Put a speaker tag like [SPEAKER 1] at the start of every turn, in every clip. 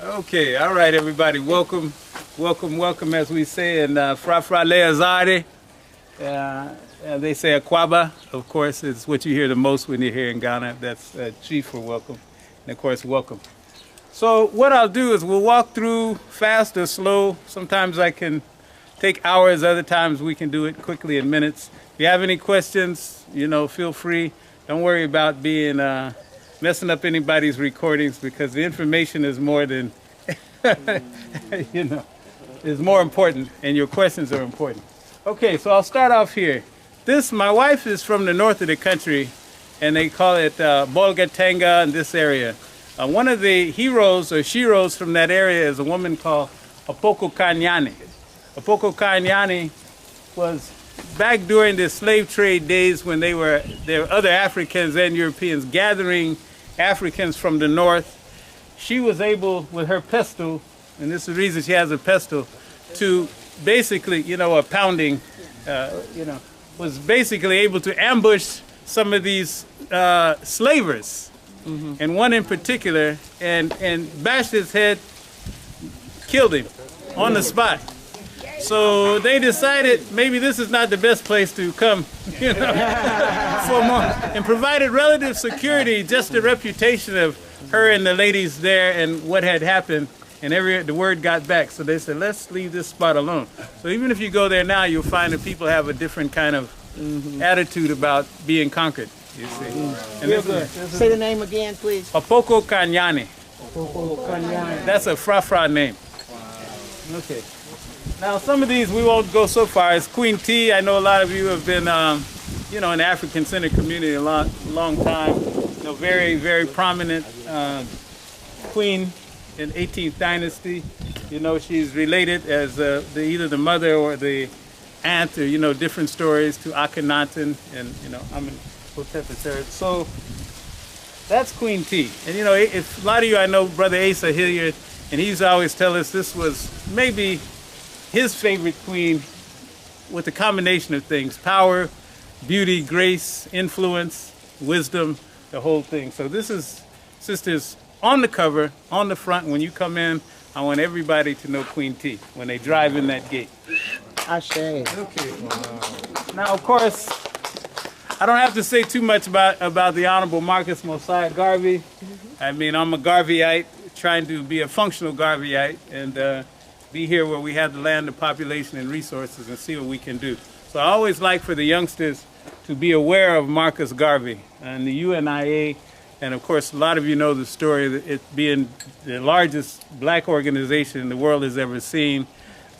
[SPEAKER 1] Okay, all right, everybody. Welcome, welcome, welcome, as we say in Frafra Laan. They say Akwaba. Of course, it's what you hear the most when you're here in Ghana. That's chief for welcome. And of course, welcome. So what I'll do is we'll walk through fast or slow. Sometimes I can take hours. Other times we can do it quickly in minutes. If you have any questions, feel free. Don't worry about being messing up anybody's recordings, because the information is more than, is more important, and your questions are important. Okay, so I'll start off here. My wife is from the north of the country, and they call it Bolgatanga in this area. One of the heroes or sheroes from that area is a woman called Apoko Kanyani. Apoko Kanyani was back during the slave trade days when there were other Africans and Europeans gathering Africans from the north. She was able, with her pestle, and this is the reason she has a pestle, to basically, a pounding, was basically able to ambush some of these slavers, and one in particular, and bashed his head, killed him on the spot. So they decided maybe this is not the best place to come, for more, and provided relative security, just the reputation of her and the ladies there and what had happened, and the word got back. So they said, let's leave this spot alone. So even if you go there now, you'll find that people have a different kind of attitude about being conquered, you see. And
[SPEAKER 2] real good. Say the name again, please.
[SPEAKER 1] Apoko Kanyani.
[SPEAKER 2] Apoko Kanyani.
[SPEAKER 1] That's a Frafra name. Okay. Now, some of these we won't go so far as Queen T. I know a lot of you have been, in the African-centered community a long time. Very, very prominent queen in 18th dynasty. She's related as either the mother or the aunt, or different stories to Akhenaten and Amenhotep III. So that's Queen T. And if a lot of you, I know Brother Asa Hilliard, and he's always tell us this was maybe his favorite queen, with a combination of things: power, beauty, grace, influence, wisdom, the whole thing. So this is sisters on the cover, on the front. When you come in, I want everybody to know Queen T when they drive in that gate.
[SPEAKER 2] Ashe.
[SPEAKER 1] Okay. Now, of course, I don't have to say too much about the Honorable Marcus Mosiah Garvey. I mean, I'm a Garveyite, trying to be a functional Garveyite, and be here where we have the land, the population, and resources, and see what we can do. So I always like for the youngsters to be aware of Marcus Garvey and the UNIA, and of course a lot of you know the story of it being the largest black organization the world has ever seen.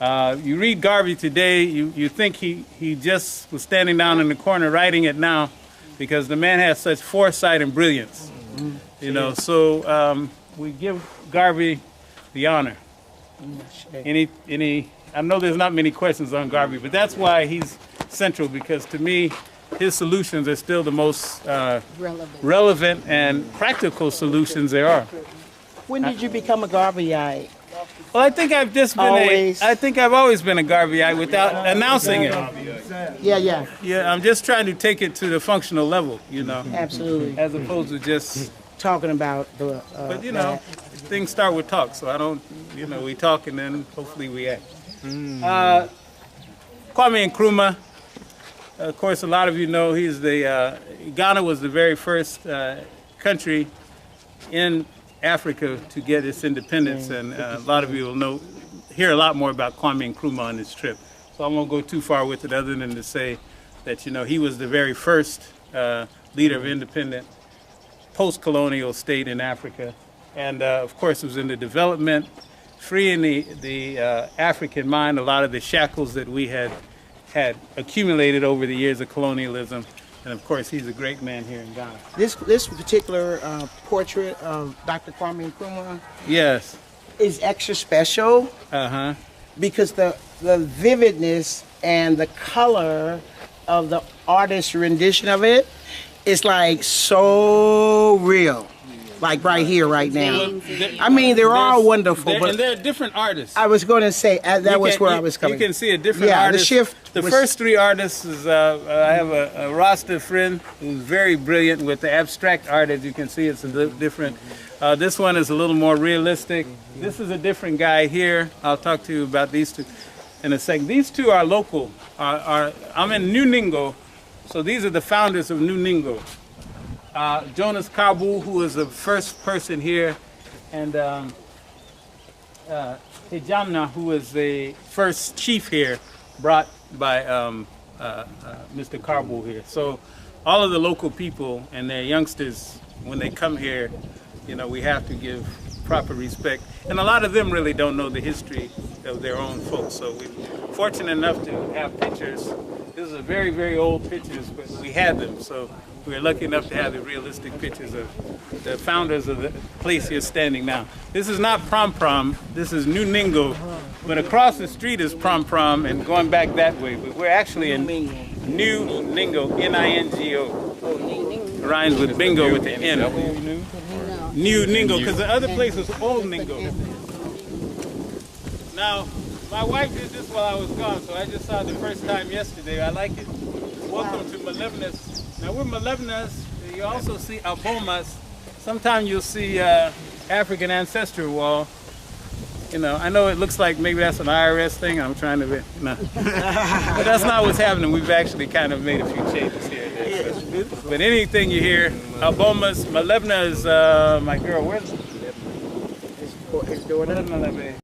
[SPEAKER 1] You read Garvey today, you think he just was standing down in the corner writing it now, because the man has such foresight and brilliance. So we give Garvey the honor. I know there's not many questions on Garvey, but that's why he's central, because to me his solutions are still the most relevant and practical solutions there are.
[SPEAKER 2] When did you become a Garveyite?
[SPEAKER 1] Well, I think I've just been I think I've always been a Garveyite without announcing it. Yeah, I'm just trying to take it to the functional level,
[SPEAKER 2] Absolutely.
[SPEAKER 1] as opposed to just
[SPEAKER 2] talking about the
[SPEAKER 1] but things start with talk, so I don't, we talk and then hopefully we act. Kwame Nkrumah, of course, a lot of you know he's Ghana was the very first country in Africa to get its independence, and a lot of you will hear a lot more about Kwame Nkrumah on this trip. So I won't go too far with it, other than to say that he was the very first leader of independent post-colonial state in Africa, and of course it was in the development, freeing the African mind, a lot of the shackles that we had accumulated over the years of colonialism. And of course, he's a great man here in Ghana.
[SPEAKER 2] This particular portrait of Dr. Kwame Nkrumah,
[SPEAKER 1] yes,
[SPEAKER 2] is extra special. Because the vividness and the color of the artist's rendition of it is like so real. Like right here, right now. I mean, they're all wonderful.
[SPEAKER 1] And they're different artists.
[SPEAKER 2] I was going to say, that was where I was coming.
[SPEAKER 1] You can see a different artist.
[SPEAKER 2] The shift.
[SPEAKER 1] The first three artists is, I have a Rasta friend who's very brilliant with the abstract art. As you can see, it's a different. This one is a little more realistic. This is a different guy here. I'll talk to you about these two in a second. These two are local. I'm in New Ningo, so these are the founders of New Ningo. Jonas Karbu, who was the first person here, and Hejamna, who was the first chief here, brought by Mr. Karbu here. So all of the local people and their youngsters, when they come here, you know, we have to give proper respect. And a lot of them really don't know the history of their own folks. So we're fortunate enough to have pictures. This is a very, very old pictures, but we had them. So we're lucky enough to have the realistic pictures of the founders of the place you're standing now. This is not Prom Prom, this is New Ningo. But across the street is Prom Prom and going back that way. But we're actually in New Ningo, N-I-N-G-O. Rhymes with bingo with the N. New Ningo, because the other place was Old Ningo. Now, my wife did this while I was gone, so I just saw it the first time yesterday. I like it. Welcome to Malevnas. Now we're Malevnas. You also see Abomas. Sometimes you'll see African ancestral wall. You know, I know it looks like maybe that's an IRS thing. I'm trying to, no. But that's not what's happening. We've actually kind of made a few changes here and there. But anything you hear, Abomas, Malevna is my girl. Where's? It's